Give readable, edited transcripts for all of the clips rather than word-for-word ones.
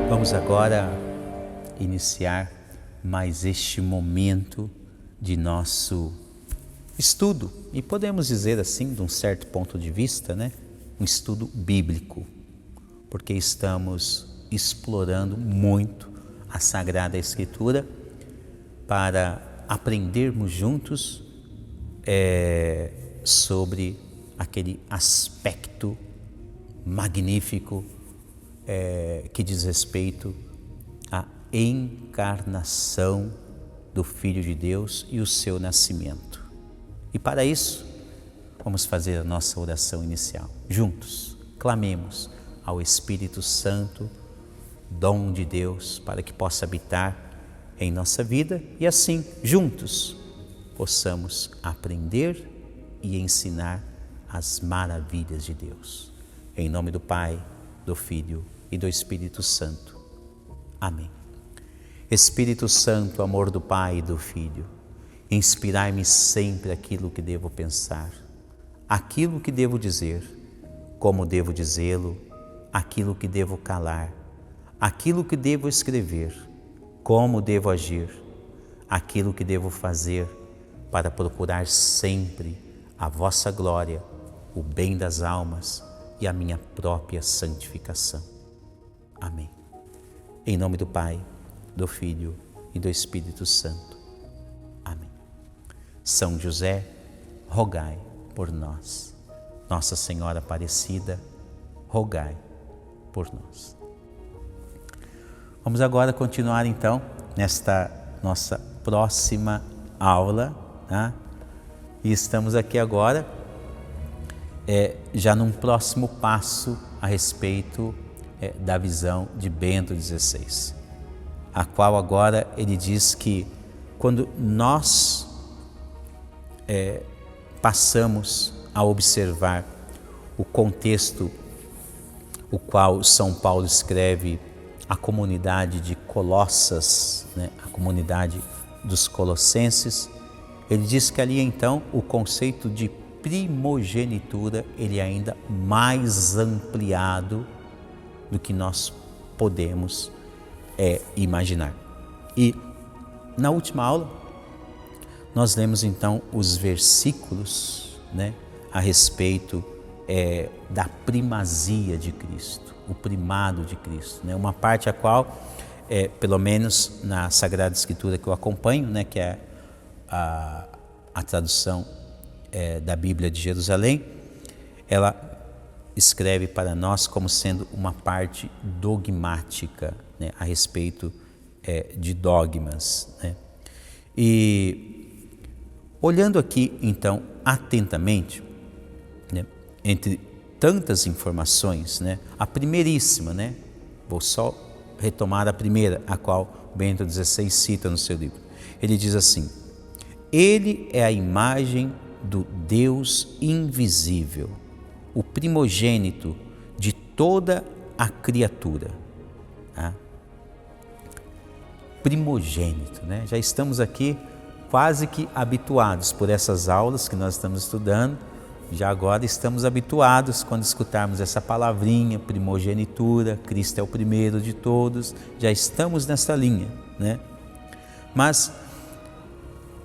Vamos agora iniciar mais este momento de nosso estudo, e podemos dizer assim, de um certo ponto de vista, um estudo bíblico, porque estamos explorando muito a Sagrada Escritura para aprendermos juntos sobre aquele aspecto magnífico que diz respeito à encarnação do Filho de Deus e o seu nascimento. E para isso, vamos fazer a nossa oração inicial. Juntos, clamemos ao Espírito Santo, dom de Deus, para que possa habitar em nossa vida e assim, juntos, possamos aprender e ensinar as maravilhas de Deus. Em nome do Pai, do Filho e do Espírito Santo. Amém. Espírito Santo, amor do Pai e do Filho, inspirai-me sempre aquilo que devo pensar, aquilo que devo dizer, como devo dizê-lo, aquilo que devo calar, aquilo que devo escrever, como devo agir, aquilo que devo fazer para procurar sempre a vossa glória, o bem das almas e a minha própria santificação. Amém. Em nome do Pai, do Filho e do Espírito Santo. Amém. São José, rogai por nós. Nossa Senhora Aparecida, rogai por nós. Vamos agora continuar então nesta nossa próxima aula, E estamos aqui agora já num próximo passo a respeito da visão de Bento XVI, a qual agora ele diz que quando nós passamos a observar o contexto o qual São Paulo escreve a comunidade de Colossas, a comunidade dos Colossenses, ele diz que ali então o conceito de primogenitura ele é ainda mais ampliado do que nós podemos imaginar. E na última aula nós lemos então os versículos a respeito da primazia de Cristo, o primado de Cristo, uma parte a qual, pelo menos na Sagrada Escritura que eu acompanho, que é a tradução da Bíblia de Jerusalém, ela escreve para nós como sendo uma parte dogmática, a respeito de dogmas. E olhando aqui então atentamente, entre tantas informações, a primeiríssima, vou só retomar a primeira, a qual Bento XVI cita no seu livro. Ele diz assim: Ele é a imagem do Deus invisível, o primogênito de toda a criatura. Primogênito, Já estamos aqui quase que habituados por essas aulas que nós estamos estudando, já agora estamos habituados quando escutarmos essa palavrinha, primogenitura, Cristo é o primeiro de todos, já estamos nessa linha, Mas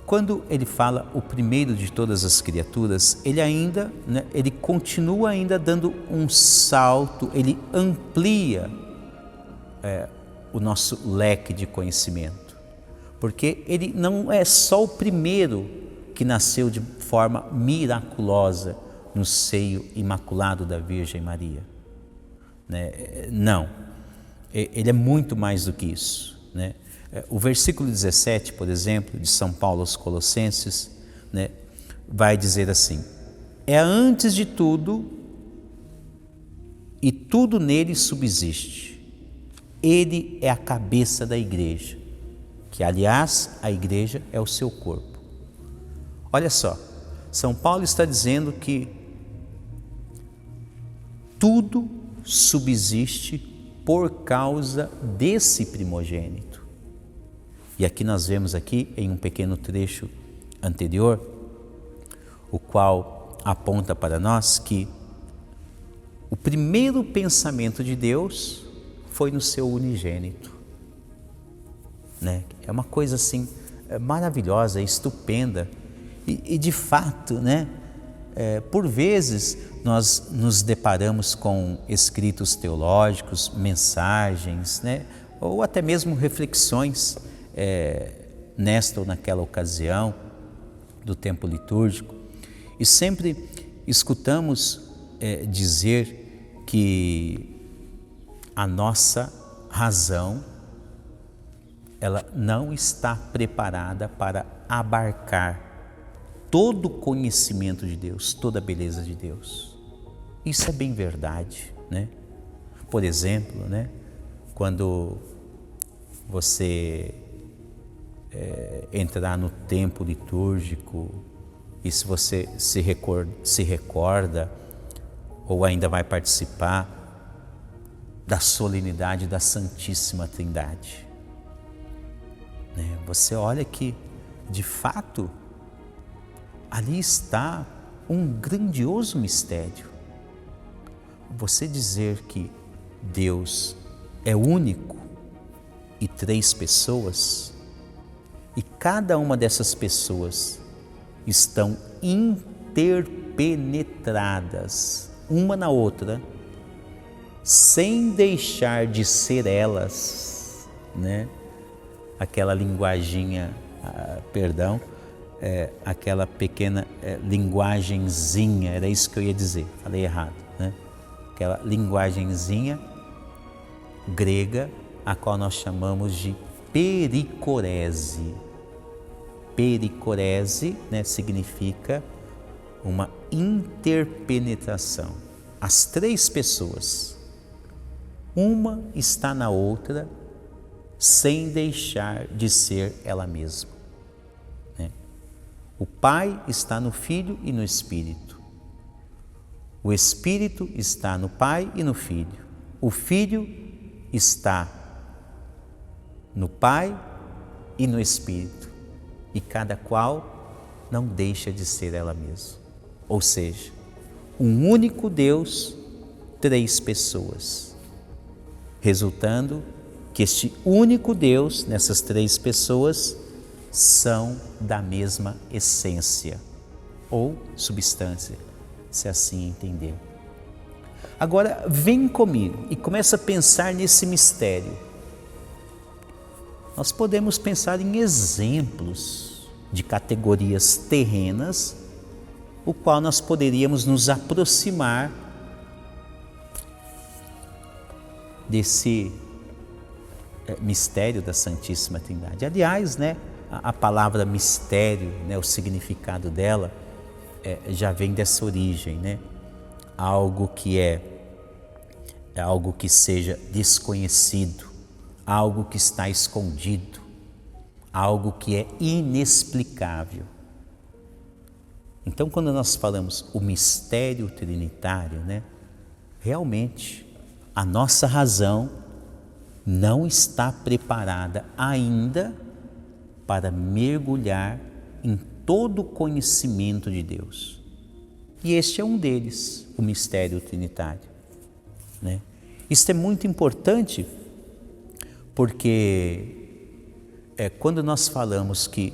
quando ele fala o primeiro de todas as criaturas, ele ainda, ele continua ainda dando um salto, ele amplia o nosso leque de conhecimento, porque ele não é só o primeiro que nasceu de forma miraculosa no seio imaculado da Virgem Maria, Não, ele é muito mais do que isso, O versículo 17, por exemplo, de São Paulo aos Colossenses, vai dizer assim: é antes de tudo e tudo nele subsiste. Ele é a cabeça da igreja, que aliás a igreja é o seu corpo. Olha só, São Paulo está dizendo que tudo subsiste por causa desse primogênito. E aqui nós vemos aqui em um pequeno trecho anterior, o qual aponta para nós que o primeiro pensamento de Deus foi no seu unigênito, né? É uma coisa assim maravilhosa, estupenda e de fato, né? Por vezes nós nos deparamos com escritos teológicos, mensagens, né? Ou até mesmo reflexões nesta ou naquela ocasião do tempo litúrgico, e sempre escutamos dizer que a nossa razão ela não está preparada para abarcar todo o conhecimento de Deus, toda a beleza de Deus. Isso é bem verdade, né? Por exemplo, né, quando você entrar no tempo litúrgico e se você se recorda ou ainda vai participar da solenidade da Santíssima Trindade, né? Você olha que, de fato, ali está um grandioso mistério. Você dizer que Deus é único e três pessoas, e cada uma dessas pessoas estão interpenetradas uma na outra, sem deixar de ser elas, né? Aquela linguaginha, aquela pequena linguagenzinha, era isso que eu ia dizer, falei errado, né? Aquela linguagenzinha grega, a qual nós chamamos de pericorese. Pericorese, né, significa uma interpenetração. As três pessoas, uma está na outra, sem deixar de ser ela mesma, né? O Pai está no Filho e no Espírito. O Espírito está no Pai e no Filho. O Filho está no Pai e no Espírito. E cada qual não deixa de ser ela mesma. Ou seja, um único Deus, três pessoas. Resultando que este único Deus, nessas três pessoas, são da mesma essência ou substância, se assim entender. Agora, vem comigo e começa a pensar nesse mistério. Nós podemos pensar em exemplos de categorias terrenas, o qual nós poderíamos nos aproximar desse mistério da Santíssima Trindade. Aliás, né, a palavra mistério, né, o significado dela já vem dessa origem, né? Algo que é algo que seja desconhecido, algo que está escondido, algo que é inexplicável. Então, quando nós falamos o mistério trinitário, né, realmente a nossa razão não está preparada ainda para mergulhar em todo o conhecimento de Deus. E este é um deles, o mistério trinitário, né? Isso é muito importante porque quando nós falamos que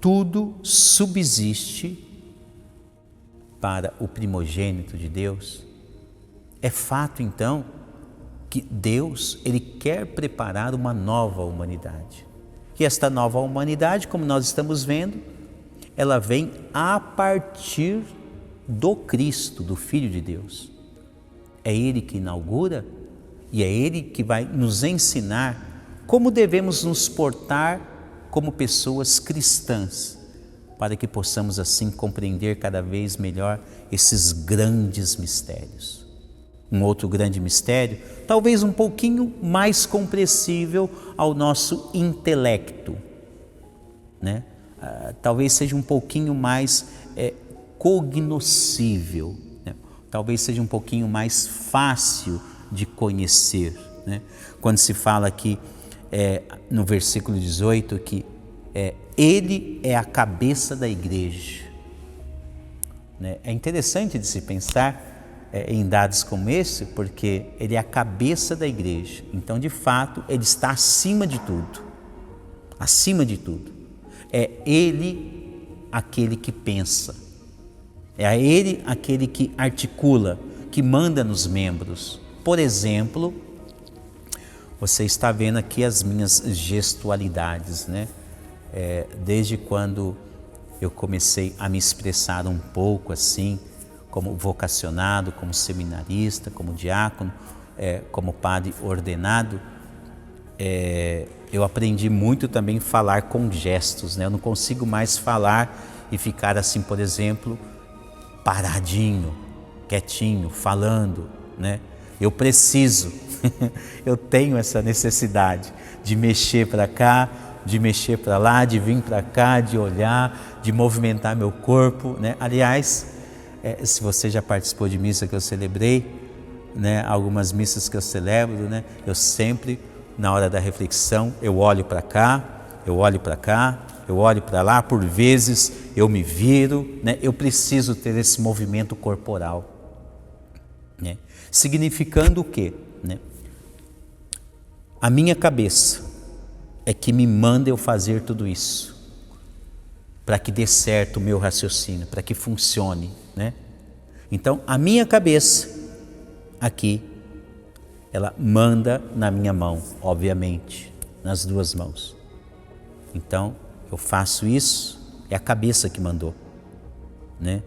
tudo subsiste para o primogênito de Deus, é fato então que Deus, Ele quer preparar uma nova humanidade. E esta nova humanidade, como nós estamos vendo, ela vem a partir do Cristo, do Filho de Deus. É Ele que inaugura e é Ele que vai nos ensinar como devemos nos portar como pessoas cristãs, para que possamos assim compreender cada vez melhor esses grandes mistérios. Um outro grande mistério, talvez um pouquinho mais compreensível ao nosso intelecto, né? Talvez seja um pouquinho mais cognoscível, né? Talvez seja um pouquinho mais fácil de conhecer, né? Quando se fala aqui no versículo 18 que Ele é a cabeça da igreja, né? É interessante de se pensar em dados como esse, porque Ele é a cabeça da igreja. Então, de fato, Ele está acima de tudo. Acima de tudo. É Ele aquele que pensa. É Ele aquele que articula, que manda nos membros. Por exemplo, você está vendo aqui as minhas gestualidades, né? Desde quando eu comecei a me expressar um pouco assim, como vocacionado, como seminarista, como diácono, como padre ordenado, eu aprendi muito também a falar com gestos, né? Eu não consigo mais falar e ficar assim, por exemplo, paradinho, quietinho, falando, né? Eu preciso, eu tenho essa necessidade de mexer para cá, de mexer para lá, de vir para cá, de olhar, de movimentar meu corpo, né? Aliás, se você já participou de missa que eu celebrei, né? Algumas missas que eu celebro, né? Eu sempre, na hora da reflexão, eu olho para cá, eu olho para cá, eu olho para lá, por vezes eu me viro, né? Eu preciso ter esse movimento corporal, né? Significando o quê, né? A minha cabeça é que me manda eu fazer tudo isso, para que dê certo o meu raciocínio, para que funcione, né? Então, a minha cabeça aqui, ela manda na minha mão, obviamente, nas duas mãos. Então, eu faço isso, é a cabeça que mandou, né?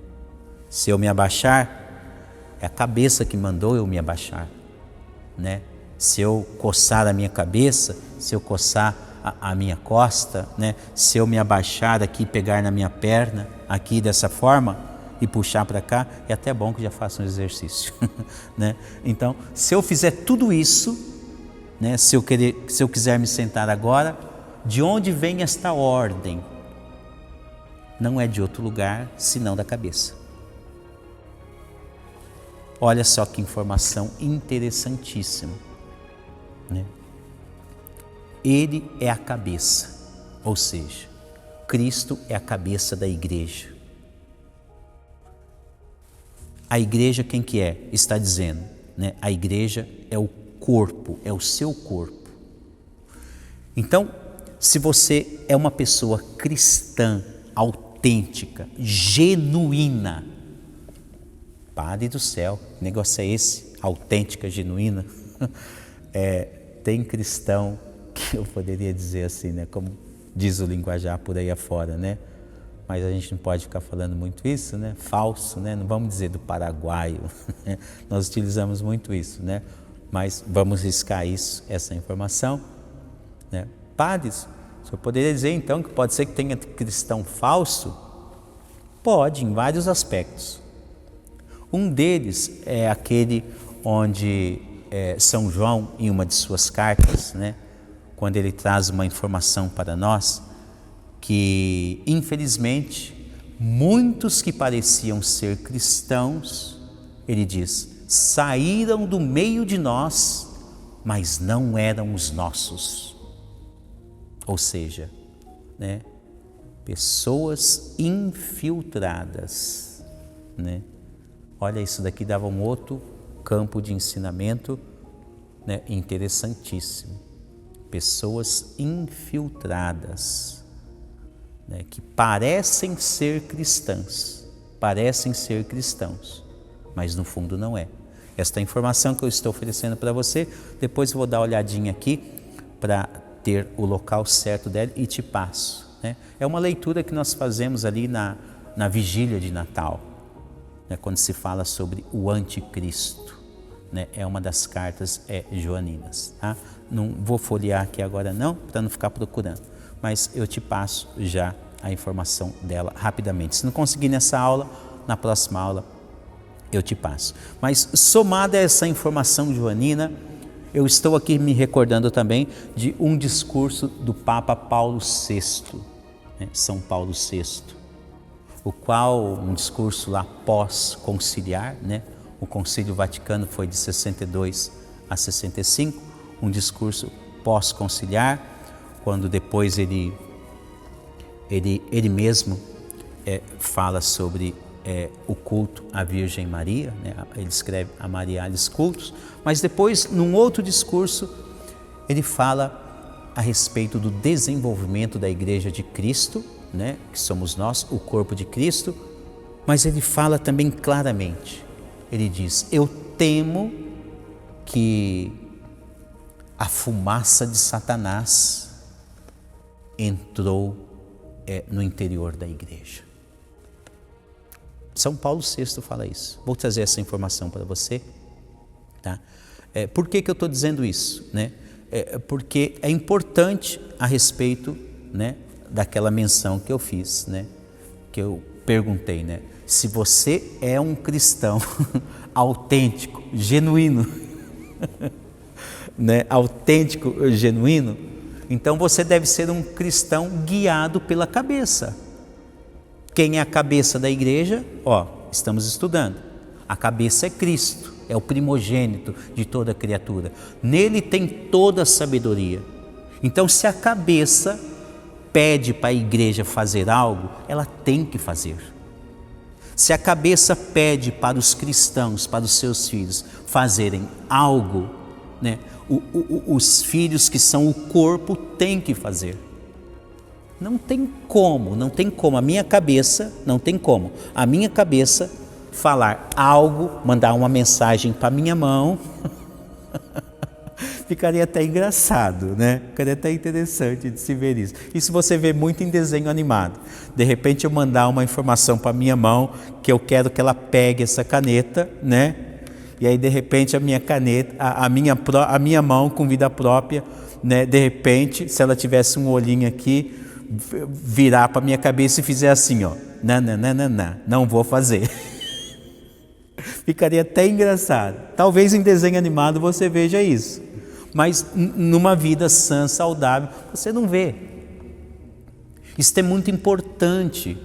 Se eu me abaixar, é a cabeça que mandou eu me abaixar, né? Se eu coçar a minha cabeça, se eu coçar a minha costa, né? Se eu me abaixar aqui, pegar na minha perna, aqui dessa forma, e puxar para cá, é até bom que já faça um exercício, né? Então, se eu fizer tudo isso, né? Se eu quiser me sentar agora, de onde vem esta ordem? Não é de outro lugar, senão da cabeça. Olha só que informação interessantíssima, né? Ele é a cabeça, ou seja, Cristo é a cabeça da igreja. A igreja quem que é? Está dizendo, né? A igreja é o corpo, é o seu corpo. Então, se você é uma pessoa cristã, autêntica, genuína, Padre do céu, que negócio é esse? Autêntica, genuína? Tem cristão que eu poderia dizer assim, né? Como diz o linguajar por aí afora, né? Mas a gente não pode ficar falando muito isso, né? Falso, né? Não vamos dizer do paraguaio, né? Nós utilizamos muito isso, né? Mas vamos riscar isso, essa informação, né? Padres, o senhor poderia dizer então que pode ser que tenha cristão falso? Pode, em vários aspectos. Um deles é aquele onde São João, em uma de suas cartas, né, quando ele traz uma informação para nós, que infelizmente muitos que pareciam ser cristãos, ele diz, saíram do meio de nós, mas não eram os nossos. Ou seja, né, pessoas infiltradas, né? Olha, isso daqui dava um outro campo de ensinamento, né, interessantíssimo. Pessoas infiltradas, né, que parecem ser cristãs, mas no fundo não é. Esta informação que eu estou oferecendo para você, depois eu vou dar uma olhadinha aqui para ter o local certo dela e te passo, né? É uma leitura que nós fazemos ali na vigília de Natal, né, quando se fala sobre o anticristo, né, é uma das cartas joaninas, tá? Não vou folhear aqui agora não, para não ficar procurando, mas eu te passo já a informação dela rapidamente. Se não conseguir nessa aula, na próxima aula eu te passo. Mas somada a essa informação joanina, eu estou aqui me recordando também de um discurso do Papa Paulo VI, né, São Paulo VI, o qual, um discurso lá pós-conciliar, né? O Concílio Vaticano foi de 62 a 65, um discurso pós-conciliar, quando depois ele mesmo fala sobre o culto à Virgem Maria, né? Ele escreve a Mariales Cultos, mas depois, num outro discurso, ele fala a respeito do desenvolvimento da Igreja de Cristo, né? Que somos nós, o corpo de Cristo, mas ele fala também claramente, ele diz: eu temo que a fumaça de Satanás entrou no interior da igreja. São Paulo VI fala isso. Vou trazer essa informação para você. Tá? Por que eu estou dizendo isso? Né? Porque é importante a respeito, né, daquela menção que eu fiz, né? Que eu perguntei, né? Se você é um cristão autêntico, genuíno, né? Autêntico, genuíno, então você deve ser um cristão guiado pela cabeça. Quem é a cabeça da igreja? Estamos estudando. A cabeça é Cristo, é o primogênito de toda criatura. Nele tem toda a sabedoria. Então, se a cabeça pede para a igreja fazer algo, ela tem que fazer. Se a cabeça pede para os cristãos, para os seus filhos fazerem algo, né, os filhos que são o corpo têm que fazer. Não tem como, a minha cabeça, não tem como, a minha cabeça falar algo, mandar uma mensagem para minha mão, ficaria até engraçado, né? Ficaria até interessante de se ver isso. Isso você vê muito em desenho animado. De repente eu mandar uma informação para minha mão, que eu quero que ela pegue essa caneta, né? E aí de repente a minha caneta, a minha mão com vida própria, né? De repente, se ela tivesse um olhinho aqui, virar para minha cabeça e fizer assim, não vou fazer. Ficaria até engraçado. Talvez em desenho animado você veja isso, mas numa vida sã, saudável, você não vê. Isso é muito importante.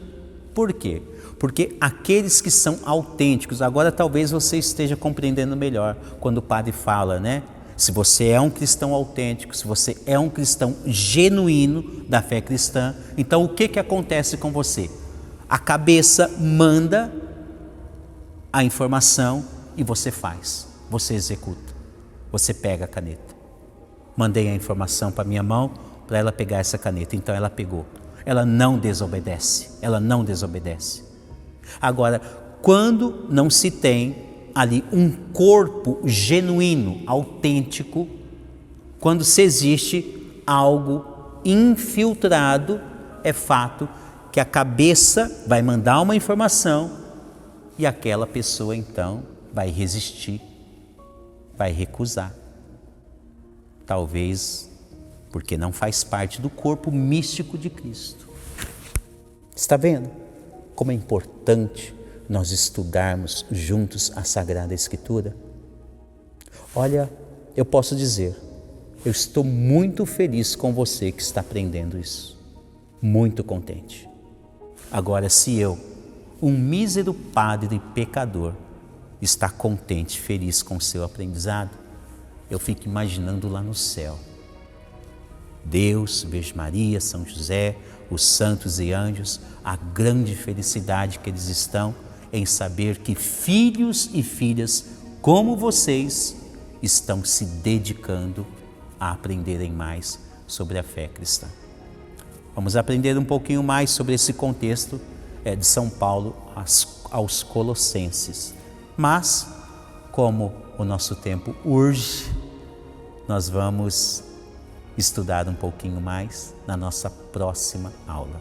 Por quê? Porque aqueles que são autênticos, agora talvez você esteja compreendendo melhor quando o padre fala, né? Se você é um cristão autêntico, se você é um cristão genuíno da fé cristã, então o que acontece com você? A cabeça manda a informação e você faz, você executa, você pega a caneta. Mandei a informação para minha mão para ela pegar essa caneta, então ela pegou. Ela não desobedece. Agora, quando não se tem ali um corpo genuíno, autêntico, quando se existe algo infiltrado, é fato que a cabeça vai mandar uma informação e aquela pessoa então vai resistir, vai recusar. Talvez porque não faz parte do corpo místico de Cristo. Está vendo como é importante nós estudarmos juntos a Sagrada Escritura? Olha, eu posso dizer, eu estou muito feliz com você que está aprendendo isso. Muito contente. Agora, se eu, um mísero padre pecador, está contente, feliz com o seu aprendizado, eu fico imaginando lá no céu. Deus, Virgem Maria, São José, os santos e anjos, a grande felicidade que eles estão em saber que filhos e filhas como vocês estão se dedicando a aprenderem mais sobre a fé cristã. Vamos aprender um pouquinho mais sobre esse contexto de São Paulo aos Colossenses. Mas, como o nosso tempo urge, nós vamos estudar um pouquinho mais na nossa próxima aula.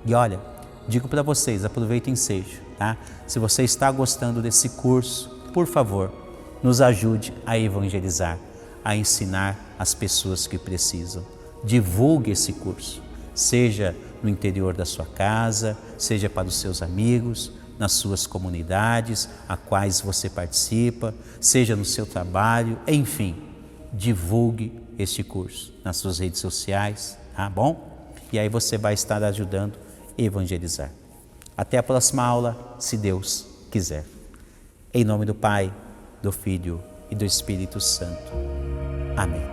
E olha, digo para vocês, aproveita o ensejo, tá? Se você está gostando desse curso, por favor, nos ajude a evangelizar, a ensinar as pessoas que precisam. Divulgue esse curso, seja no interior da sua casa, seja para os seus amigos, nas suas comunidades, a quais você participa, seja no seu trabalho, enfim, divulgue este curso nas suas redes sociais, tá bom? E aí você vai estar ajudando a evangelizar. Até a próxima aula, se Deus quiser. Em nome do Pai, do Filho e do Espírito Santo. Amém.